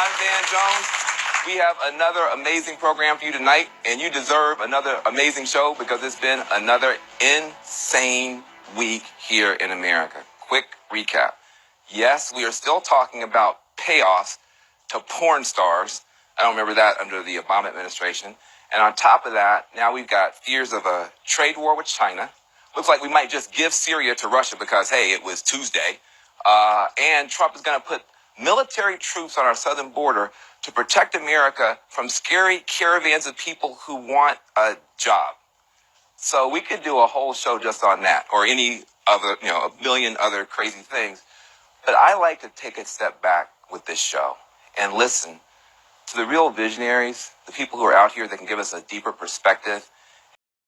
I'm Van Jones. We have another amazing program for you tonight, and you deserve another amazing show because it's been another insane week here in America. Quick recap. Yes, we are still talking about payoffs to porn stars. I don't remember that under the Obama administration. And on top of that, now we've got fears of a trade war with China. Looks like we might just give Syria to Russia because, hey, it was Tuesday. And Trump is going to put military troops on our southern border to protect America from scary caravans of people who want a job. So we could do a whole show just on that, or any other, a million other crazy things. But I like to take a step back with this show and listen to the real visionaries, the people who are out here that can give us a deeper perspective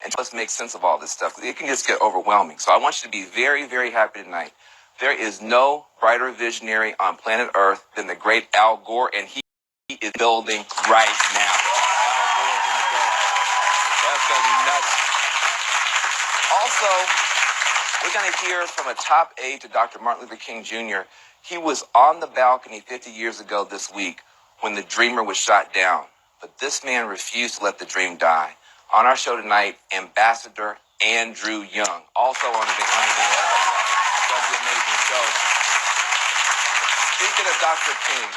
and help us make sense of all this stuff. It can just get overwhelming. So I want you to be very, very happy tonight. There is no brighter visionary on planet Earth than the great Al Gore, and he is building right now. Al Gore is in the building. That's going to be nuts. Also, we're going to hear from a top aide to Dr. Martin Luther King Jr. He was on the balcony 50 years ago this week when the dreamer was shot down. But this man refused to let the dream die. On our show tonight, Ambassador Andrew Young, also on the That's an amazing show. Speaking of Dr. King,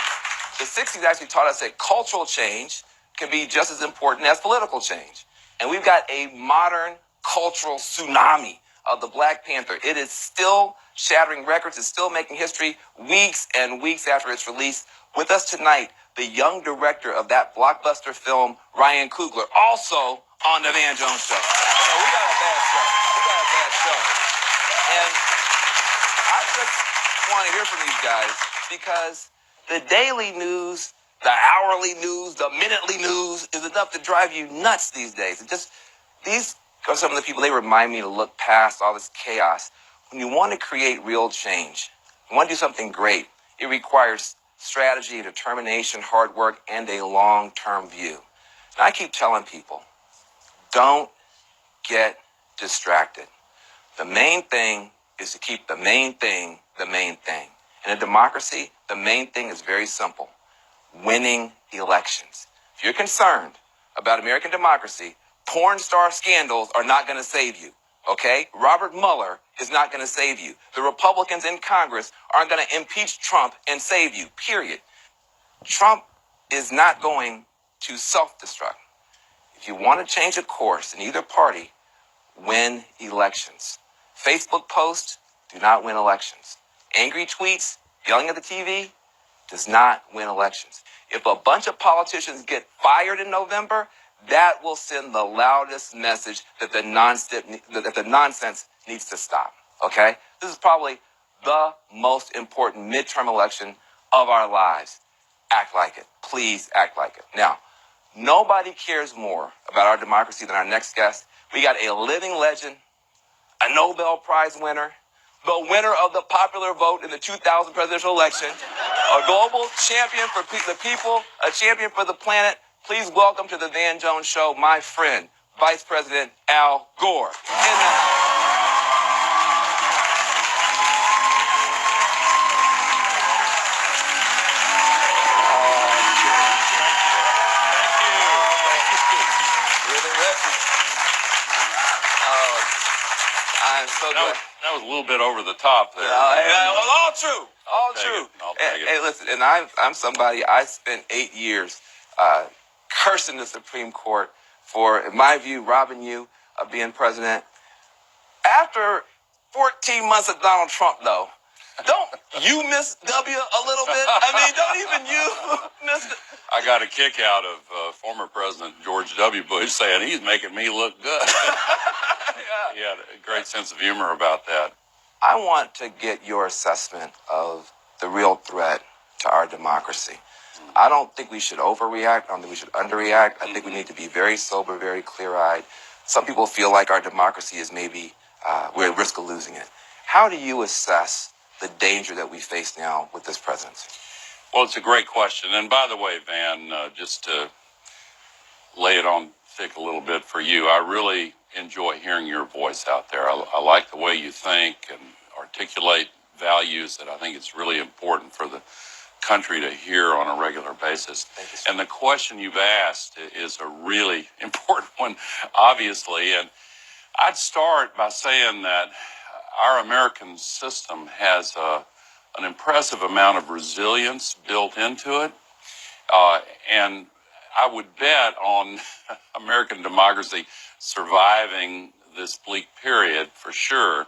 the 60s actually taught us that cultural change can be just as important as political change. And we've got a modern cultural tsunami of the Black Panther. It is still shattering records. It's still making history weeks and weeks after it's released. With us tonight, the young director of that blockbuster film, Ryan Coogler, also on the Van Jones Show. So we got a bad show. And I just want to hear from these guys because the daily news, the hourly news, the minutely news is enough to drive you nuts these days. These are some of the people, they remind me to look past all this chaos. When you want to create real change, you want to do something great, it requires strategy, determination, hard work, and a long-term view. And I keep telling people, don't get distracted. The main thing is to keep the main thing the main thing. In a democracy, the main thing is very simple: winning elections. If you're concerned about American democracy, porn star scandals are not going to save you, okay? Robert Mueller is not going to save you. The Republicans in Congress aren't going to impeach Trump and save you, period. Trump is not going to self-destruct. If you want to change a course in either party, win elections. Facebook posts do not win elections. Angry tweets, yelling at the TV, does not win elections. If a bunch of politicians get fired in November, that will send the loudest message that the nonsense needs to stop, okay? This is probably the most important midterm election of our lives. Act like it. Please act like it. Now, nobody cares more about our democracy than our next guest. We got a living legend, a Nobel Prize winner, the winner of the popular vote in the 2000 presidential election, a global champion for the people, a champion for the planet. Please welcome to the Van Jones Show, my friend, Vice President Al Gore. In the house. I'm so glad. That was a little bit over the top there. All true. All true. I'll take it. Hey, listen, and I'm somebody, I spent 8 years cursing the Supreme Court for, in my view, robbing you of being president. After 14 months of Donald Trump, though, don't you miss W a little bit? I mean, don't even you miss it? I got a kick out of former President George W. Bush saying he's making me look good. Yeah. He had a great sense of humor about that. I want to get your assessment of the real threat to our democracy. I don't think we should overreact. I don't think we should underreact. I think we need to be very sober, very clear-eyed. Some people feel like our democracy is maybe, we're at risk of losing it. How do you assess the danger that we face now with this presidency? Well, it's a great question. And by the way, Van, just to lay it on thick a little bit for you, I really enjoy hearing your voice out there. I like the way you think and articulate values that I think it's really important for the country to hear on a regular basis. Thank you, sir. And the question you've asked is a really important one, obviously. And I'd start by saying that our American system has an impressive amount of resilience built into it. And I would bet on American democracy surviving this bleak period for sure.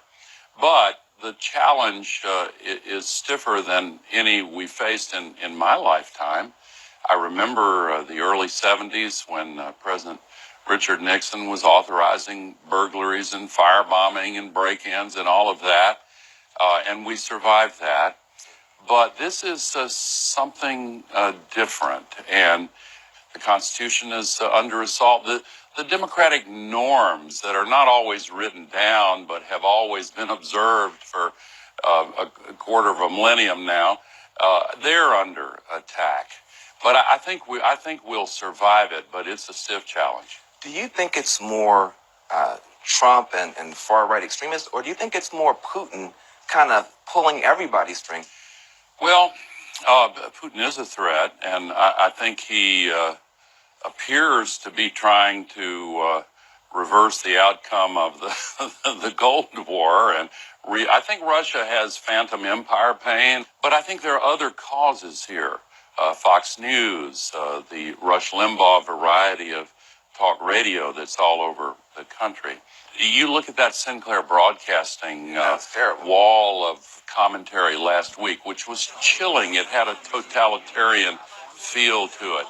But the challenge is stiffer than any we faced in my lifetime. I remember the early 70s when President Richard Nixon was authorizing burglaries and firebombing and break-ins and all of that, and we survived that. But this is something different, and the Constitution is under assault. The democratic norms that are not always written down but have always been observed for a quarter of a millennium now, they're under attack. But I think we'll survive it, but it's a stiff challenge. Do you think it's more Trump and far-right extremists, or do you think it's more Putin kind of pulling everybody's strings? Well, Putin is a threat, and I think he appears to be trying to reverse the outcome of the Cold War. And I think Russia has phantom empire pain, but I think there are other causes here. Fox News, the Rush Limbaugh variety of talk radio that's all over the country. You look at that Sinclair Broadcasting wall of commentary last week, which was chilling. It had a totalitarian feel to it.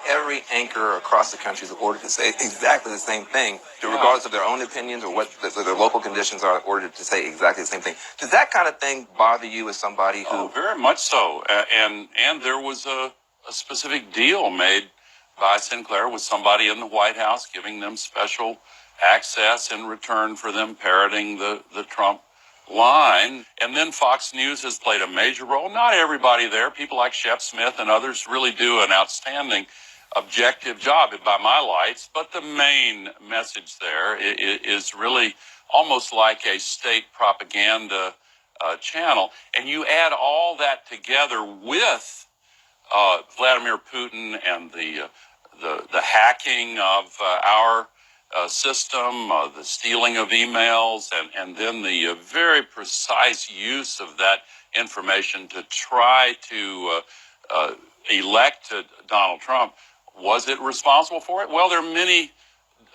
Every anchor across the country is ordered to say exactly the same thing, regardless of their own opinions or what their local conditions are, ordered to say exactly the same thing. Does that kind of thing bother you as somebody who... Oh, very much so. And there was a specific deal made by Sinclair with somebody in the White House giving them special access in return for them parroting the Trump line. And then Fox News has played a major role. Not everybody there. People like Shep Smith and others really do an outstanding objective job by my lights. But the main message there is really almost like a state propaganda channel. And you add all that together with Vladimir Putin and the hacking of our system, the stealing of emails, and then the very precise use of that information to try to elect Donald Trump. Was it responsible for it? Well, there are many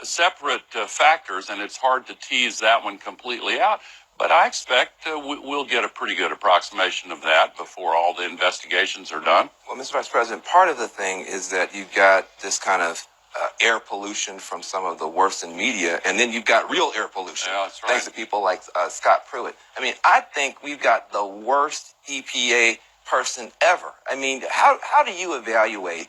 separate factors, and it's hard to tease that one completely out. But I expect we'll get a pretty good approximation of that before all the investigations are done. Well, Mr. Vice President, part of the thing is that you've got this kind of air pollution from some of the worst in media, and then you've got real air pollution, that's right, thanks to people like Scott Pruitt. I mean, I think we've got the worst EPA person ever. I mean, how do you evaluate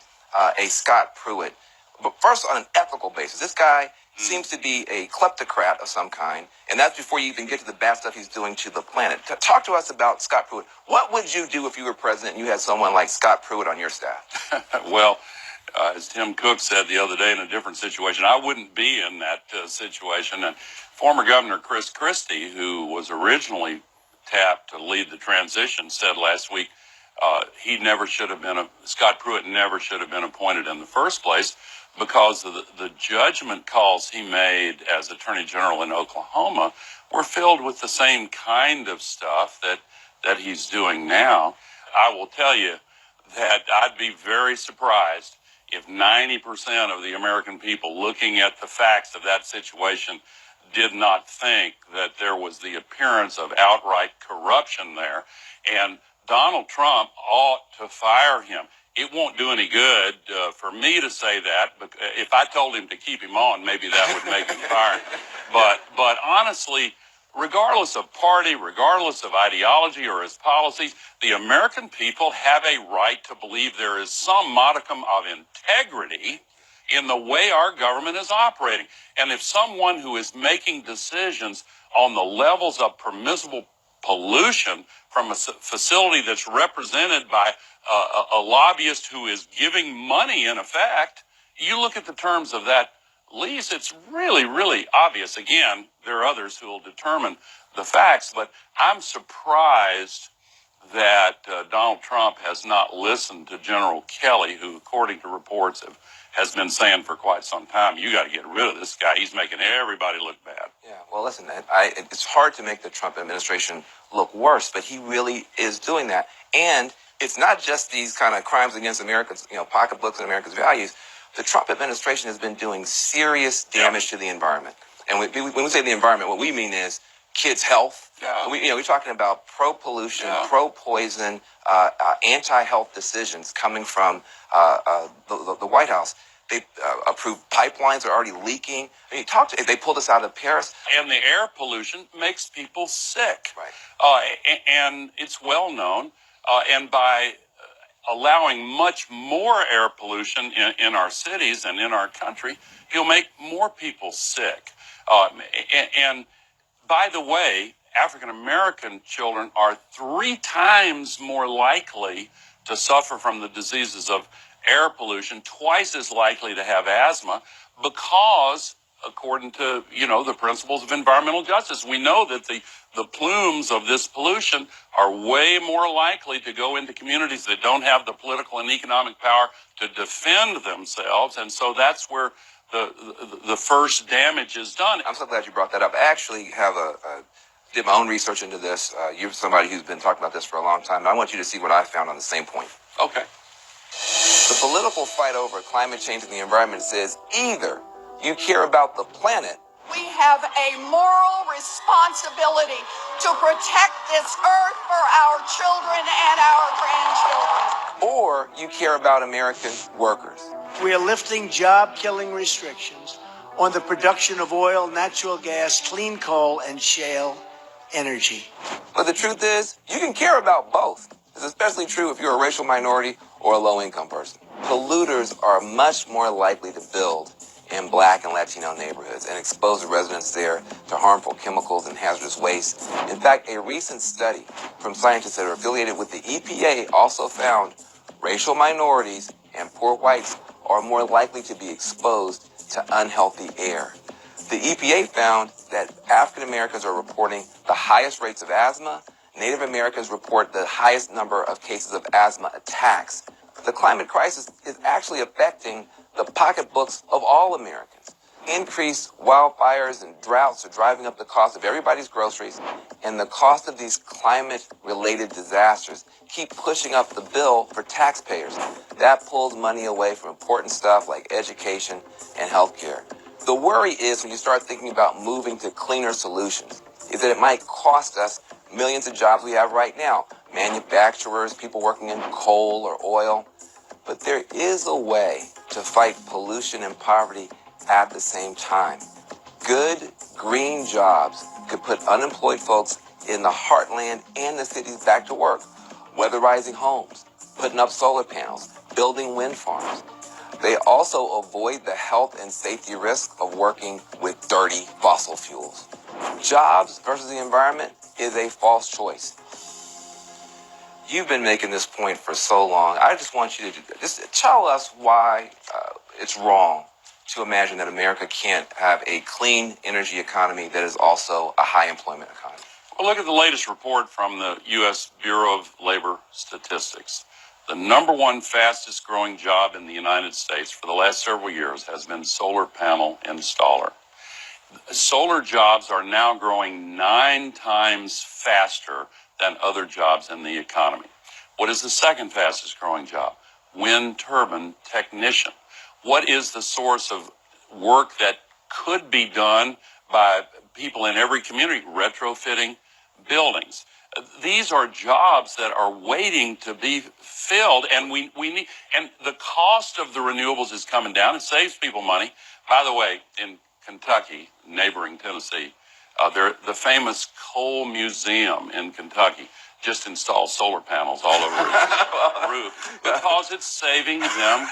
a Scott Pruitt? But first, on an ethical basis, this guy seems to be a kleptocrat of some kind, and that's before you even get to the bad stuff he's doing to the planet. Talk to us about Scott Pruitt. What would you do if you were president and you had someone like Scott Pruitt on your staff? Well, as Tim Cook said the other day in a different situation, I wouldn't be in that situation. And former Governor Chris Christie, who was originally tapped to lead the transition, said last week Scott Pruitt never should have been appointed in the first place, because of the judgment calls he made as Attorney General in Oklahoma were filled with the same kind of stuff that he's doing now. I will tell you that I'd be very surprised if 90% of the American people looking at the facts of that situation did not think that there was the appearance of outright corruption there. And Donald Trump ought to fire him. It won't do any good for me to say that, but if I told him to keep him on, maybe that would make him fire him. But honestly, regardless of party, regardless of ideology or his policies, the American people have a right to believe there is some modicum of integrity in the way our government is operating. And if someone who is making decisions on the levels of permissible pollution from a facility that's represented by a lobbyist who is giving money, in effect, you look at the terms of that lease, it's really, really obvious. Again, there are others who will determine the facts, but I'm surprised that Donald Trump has not listened to General Kelly, who, according to reports, has been saying for quite some time, you got to get rid of this guy. He's making everybody look bad. Yeah, well, listen, it's hard to make the Trump administration look worse, but he really is doing that. And it's not just these kind of crimes against Americans, pocketbooks and America's values. The Trump administration has been doing serious damage to the environment. And when we say the environment, what we mean is kids' health. Yeah. We're talking about pro-pollution, pro-poison, anti-health decisions coming from the White House. They approved pipelines that are already leaking. I mean, they pulled us out of Paris. And the air pollution makes people sick. Right. And it's well known. And by allowing much more air pollution in our cities and in our country, he'll make more people sick. And by the way, African American children are 3 times more likely to suffer from the diseases of air pollution, twice as likely to have asthma, because according to, the principles of environmental justice, we know that the plumes of this pollution are way more likely to go into communities that don't have the political and economic power to defend themselves. And so that's where the first damage is done. I'm so glad you brought that up. I actually have did my own research into this. You're somebody who's been talking about this for a long time. And I want you to see what I found on the same point. Okay. The political fight over climate change and the environment says either you care about the planet. We have a moral responsibility to protect this earth for our children and our grandchildren. Or you care about American workers. We are lifting job-killing restrictions on the production of oil, natural gas, clean coal, and shale energy. But the truth is, you can care about both. It's especially true if you're a racial minority or a low-income person. Polluters are much more likely to build in Black and Latino neighborhoods and expose the residents there to harmful chemicals and hazardous waste. In fact, a recent study from scientists that are affiliated with the EPA also found racial minorities and poor whites are more likely to be exposed to unhealthy air. The EPA found that African Americans are reporting the highest rates of asthma. Native Americans report the highest number of cases of asthma attacks. The climate crisis is actually affecting the pocketbooks of all Americans. Increased wildfires and droughts are driving up the cost of everybody's groceries, and the cost of these climate-related disasters keep pushing up the bill for taxpayers. That pulls money away from important stuff like education and healthcare. The worry is when you start thinking about moving to cleaner solutions, is that it might cost us millions of jobs we have right now. Manufacturers, people working in coal or oil. But there is a way to fight pollution and poverty at the same time. Good, green jobs could put unemployed folks in the heartland and the cities back to work. Weatherizing homes, putting up solar panels, building wind farms. They also avoid the health and safety risk of working with dirty fossil fuels. Jobs versus the environment is a false choice. You've been making this point for so long. I just want you to just tell us why it's wrong to imagine that America can't have a clean energy economy that is also a high employment economy. Well, look at the latest report from the U.S. Bureau of Labor Statistics. The number one fastest growing job in the United States for the last several years has been solar panel installer. Solar jobs are now growing 9 times faster than other jobs in the economy. What is the second fastest growing job? Wind turbine technician. What is the source of work that could be done by people in every community? Retrofitting buildings. These are jobs that are waiting to be filled, and we need, and the cost of the renewables is coming down. It saves people money. By the way, in Kentucky, neighboring Tennessee, the famous Coal Museum in Kentucky just installed solar panels all over its roof because it's saving them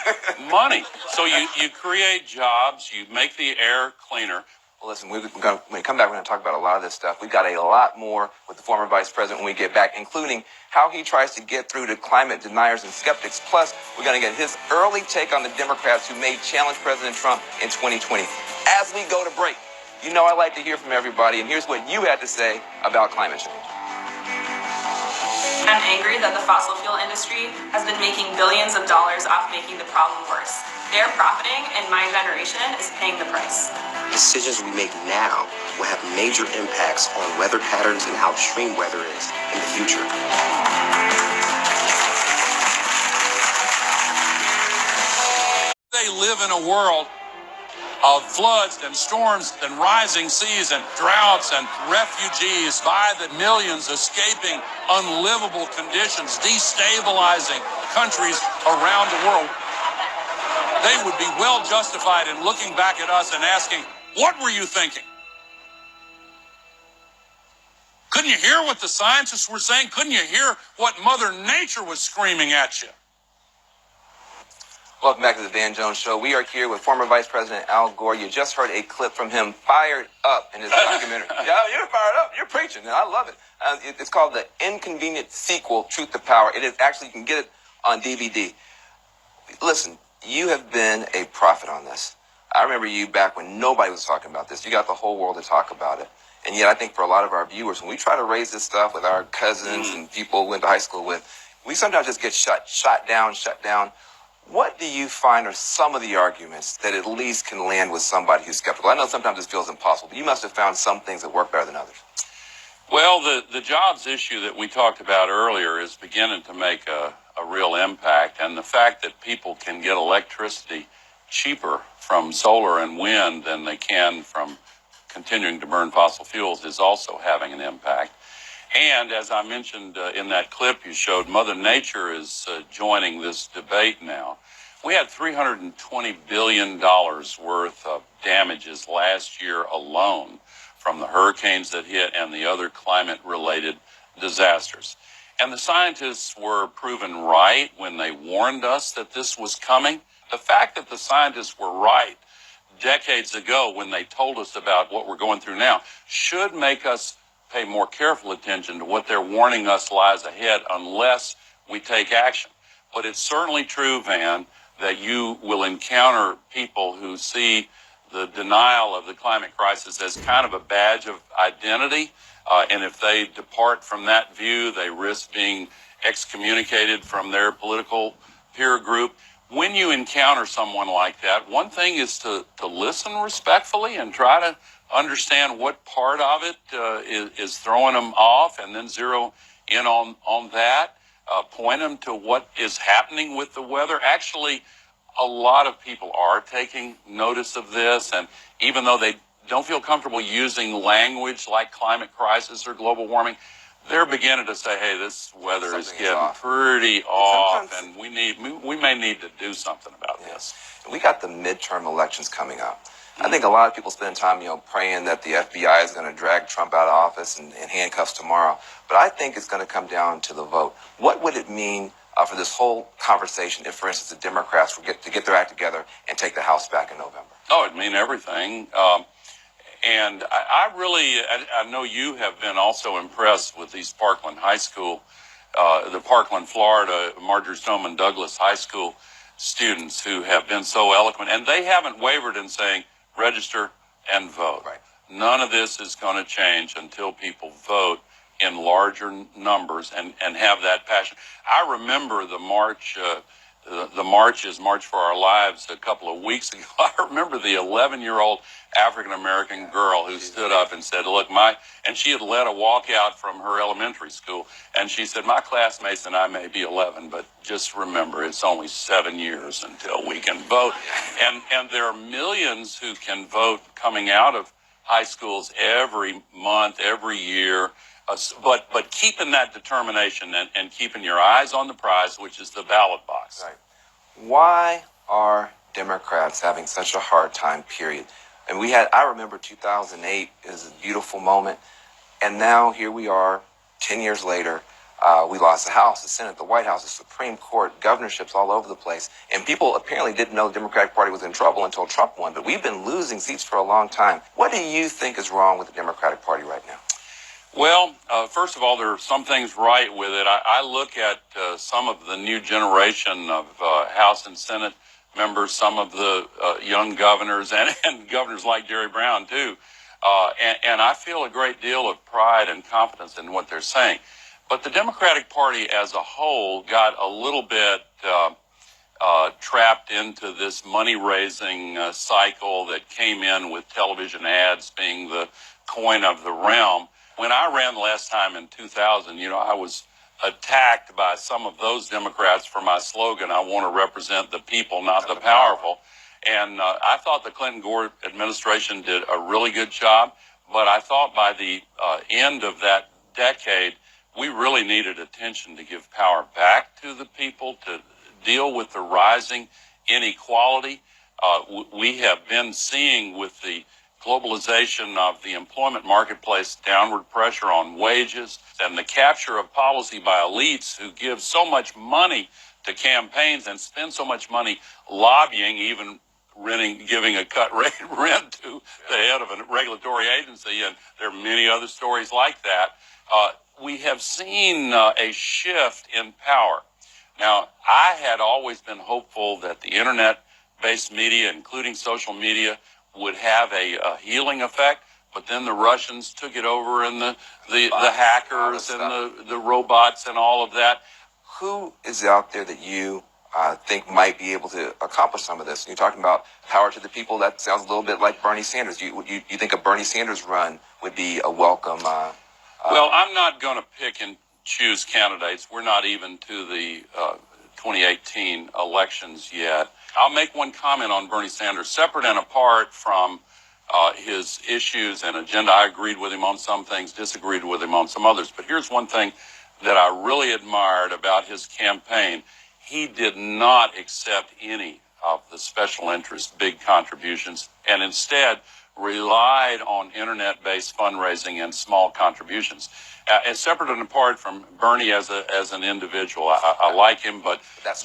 money. So you create jobs, you make the air cleaner. Well, listen, when we come back, we're going to talk about a lot of this stuff. We've got a lot more with the former vice president when we get back, including how he tries to get through to climate deniers and skeptics. Plus, we're going to get his early take on the Democrats who may challenge President Trump in 2020. As we go to break, you know I like to hear from everybody, and here's what you had to say about climate change. I'm angry that the fossil fuel industry has been making billions of dollars off making the problem worse. They're profiting, and my generation is paying the price. Decisions we make now will have major impacts on weather patterns and how extreme weather is in the future. They live in a world of floods and storms and rising seas and droughts and refugees by the millions escaping unlivable conditions, destabilizing countries around the world. They would be well justified in looking back at us and asking, what were you thinking? Couldn't you hear what the scientists were saying? Couldn't you hear what Mother Nature was screaming at you? Welcome back to the Dan Jones Show. We are here with former Vice President Al Gore. You just heard a clip from him fired up in his documentary. Yeah, you're fired up. You're preaching, and I love it. It's called The Inconvenient Sequel, Truth to Power. It is actually, you can get it on DVD. Listen, you have been a prophet on this. I remember you back when nobody was talking about this. You got the whole world to talk about it. And yet I think for a lot of our viewers, when we try to raise this stuff with our cousins and people we went to high school with, we sometimes just get shut down. What do you find are some of the arguments that at least can land with somebody who's skeptical? I know sometimes it feels impossible, but you must have found some things that work better than others. Well, the jobs issue that we talked about earlier is beginning to make a real impact. And the fact that people can get electricity cheaper from solar and wind than they can from continuing to burn fossil fuels is also having an impact. And as I mentioned in that clip you showed, Mother Nature is joining this debate now. We had $320 billion worth of damages last year alone from the hurricanes that hit and the other climate-related disasters. And the scientists were proven right when they warned us that this was coming. The fact that the scientists were right decades ago when they told us about what we're going through now should make us pay more careful attention to what they're warning us lies ahead unless we take action. But it's certainly true, Van, that you will encounter people who see the denial of the climate crisis as kind of a badge of identity. And if they depart from that view, they risk being excommunicated from their political peer group. When you encounter someone like that, one thing is to listen respectfully and try to understand what part of it is throwing them off, and then zero in on that. Point them to what is happening with the weather. Actually, a lot of people are taking notice of this, and even though they don't feel comfortable using language like climate crisis or global warming, they're beginning to say, hey, this weather is getting pretty off, and we may need to do something about this. We got the midterm elections coming up. I think a lot of people spend time, praying that the FBI is going to drag Trump out of office and handcuffs tomorrow. But I think it's going to come down to the vote. What would it mean for this whole conversation if, for instance, the Democrats were to get their act together and take the House back in November? Oh, it'd mean everything. And I know you have been also impressed with these Parkland High School, the Parkland, Florida, Marjorie Stoneman Douglas High School students who have been so eloquent. And they haven't wavered in saying, register and vote. Right. None of this is going to change until people vote in larger numbers and have that passion. I remember the march, March for Our Lives, a couple of weeks ago. I remember the 11-year-old African-American girl who stood up and said, look, and she had led a walkout from her elementary school, and she said, my classmates and I may be 11, but just remember, it's only 7 years until we can vote. And there are millions who can vote coming out of high schools every month, every year. But keeping that determination and keeping your eyes on the prize, which is the ballot box. Right. Why are Democrats having such a hard time, period? And I remember 2008 is a beautiful moment. And now here we are, 10 years later. We lost the House, the Senate, the White House, the Supreme Court, governorships all over the place. And people apparently didn't know the Democratic Party was in trouble until Trump won. But we've been losing seats for a long time. What do you think is wrong with the Democratic Party right now? Well, first of all, there are some things right with it. I look at some of the new generation of House and Senate members, some of the young governors, and governors like Jerry Brown, too. And I feel a great deal of pride and confidence in what they're saying. But the Democratic Party as a whole got a little bit trapped into this money-raising cycle that came in with television ads being the coin of the realm. When I ran the last time in 2000, I was attacked by some of those Democrats for my slogan, I want to represent the people, not the powerful. And I thought the Clinton-Gore administration did a really good job, but I thought by the end of that decade, we really needed attention to give power back to the people, to deal with the rising inequality. We have been seeing with the globalization of the employment marketplace downward pressure on wages and the capture of policy by elites who give so much money to campaigns and spend so much money lobbying, even giving a cut rate rent to the head of a regulatory agency, and there are many other stories like that. We have seen a shift in power. Now, I had always been hopeful that the internet-based media, including social media, would have a healing effect, but then the Russians took it over, and the hackers and the robots and all of that. Who is out there that you think might be able to accomplish some of this? You're talking about power to the people. That sounds a little bit like Bernie Sanders. You think a Bernie Sanders run would be a welcome? Well, I'm not going to pick and choose candidates. We're not even to the 2018 elections yet. I'll make one comment on Bernie Sanders, separate and apart from his issues and agenda. I agreed with him on some things, disagreed with him on some others. But here's one thing that I really admired about his campaign. He did not accept any of the special interest big contributions, and instead relied on internet-based fundraising and small contributions. And separate and apart from Bernie as an individual, I like him, but that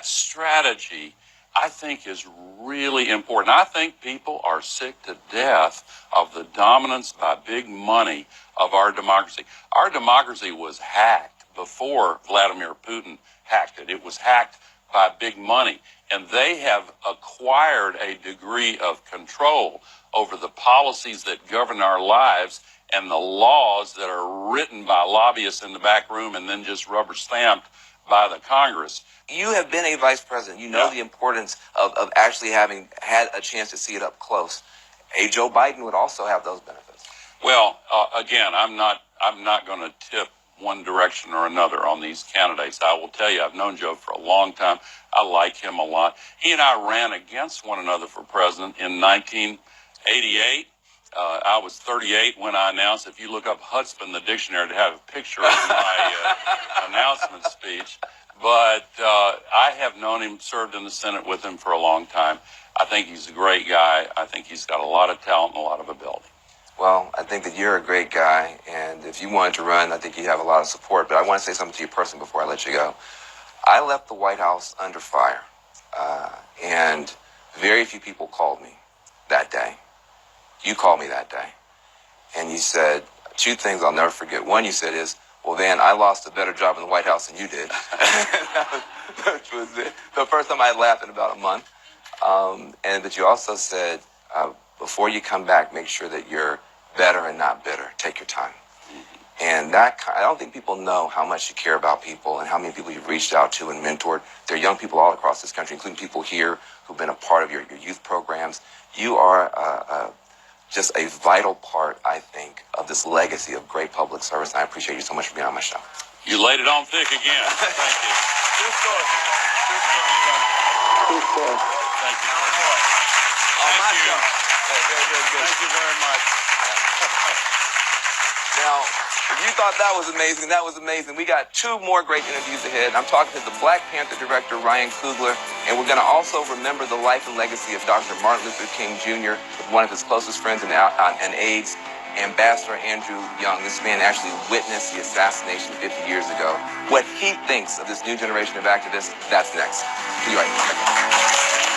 strategy, I think, is really important. I think people are sick to death of the dominance by big money of our democracy. Our democracy was hacked before Vladimir Putin hacked it. It was hacked by big money, and they have acquired a degree of control over the policies that govern our lives and the laws that are written by lobbyists in the back room and then just rubber stamped by the Congress. You have been a vice president. You know the importance of actually having had a chance to see it up close. A Joe Biden would also have those benefits. Well, again, I'm not going to tip one direction or another on these candidates. I will tell you, I've known Joe for a long time. I like him a lot. He and I ran against one another for president in 1988. I was 38 when I announced. If you look up chutzpah in the dictionary, to have a picture of my announcement speech. But I have known him, served in the Senate with him for a long time. I think he's a great guy. I think he's got a lot of talent and a lot of ability. Well, I think that you're a great guy, and if you wanted to run, I think you have a lot of support. But I want to say something to you personally before I let you go. I left the White House under fire, and very few people called me that day. You called me that day, and you said two things I'll never forget. One you said is, well, Van, I lost a better job in the White House than you did. That was the first time I laughed in about a month. But you also said, before you come back, make sure that you're better and not bitter. Take your time. And I don't think people know how much you care about people and how many people you've reached out to and mentored. There are young people all across this country, including people here who've been a part of your youth programs. You are just a vital part, I think, of this legacy of great public service. And I appreciate you so much for being on my show. You laid it on thick again. Thank you. True story. Thank you very much. On my show. Good. Thank you very much. Now, if you thought that was amazing, that was amazing. We got two more great interviews ahead. I'm talking to the Black Panther director, Ryan Coogler, and we're going to also remember the life and legacy of Dr. Martin Luther King Jr. with one of his closest friends in AIDS, Ambassador Andrew Young. This man actually witnessed the assassination 50 years ago. What he thinks of this new generation of activists, that's next. See you right back.